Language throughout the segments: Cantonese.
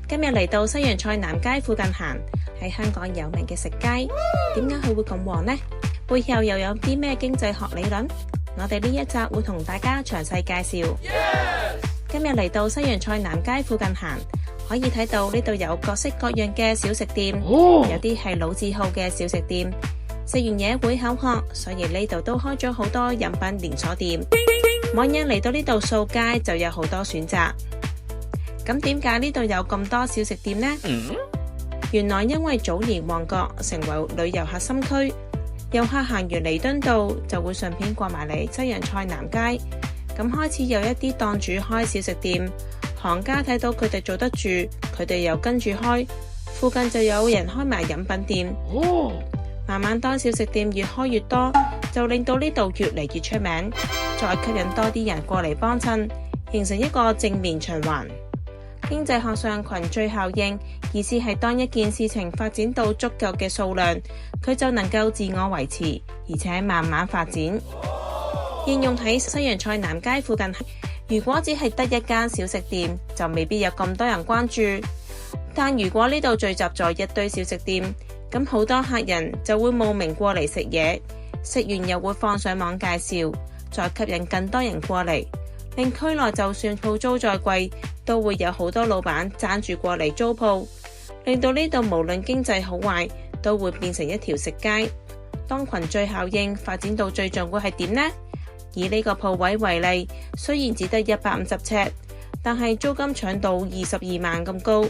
今日嚟到西洋菜南街附近行，喺香港有名嘅食街，點解佢會咁旺呢？背後又有啲咩經濟學理論？我哋呢一集會同大家詳細介紹。今日嚟到西洋菜南街附近行，可以睇到呢度有各式各樣嘅小食店，有啲係老字號嘅小食店，食完嘢會口渴，所以呢度都開咗好多飲品連鎖店。網友嚟到呢度掃街就有好多選擇。咁點解呢度有咁多小食店呢？原來因為早年旺角成為旅遊核心區，遊客行完彌敦道就會順便過埋嚟西洋菜南街，咁開始有一啲檔主開小食店，行家睇到佢哋做得住，佢哋又跟住開，附近就有人開埋飲品店，慢慢當小食店越開越多，就令到呢度越嚟越出名，再吸引多啲人過嚟幫襯，形成一個正面循環。經濟學上群聚效應，意思係當一件事情發展到足夠嘅數量，佢就能夠自我維持，而且慢慢發展。應用喺西洋菜南街附近，如果只係得一間小食店，就未必有咁多人關注。但如果呢度聚集咗一堆小食店，咁好多客人就會慕名過嚟食嘢，食完又會放上網介紹，再吸引更多人過嚟，令區內就算鋪租再貴，都會有好多老闆爭住過嚟租鋪，令到呢度無論經濟好壞，都會變成一條食街。當群聚效應發展到最盡會係點呢？以呢個鋪位為例，雖然只得150尺，但係租金搶到22萬咁高。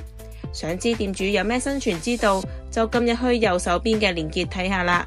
想知店主有咩生存之道，就撳入去右手邊嘅連結睇下啦。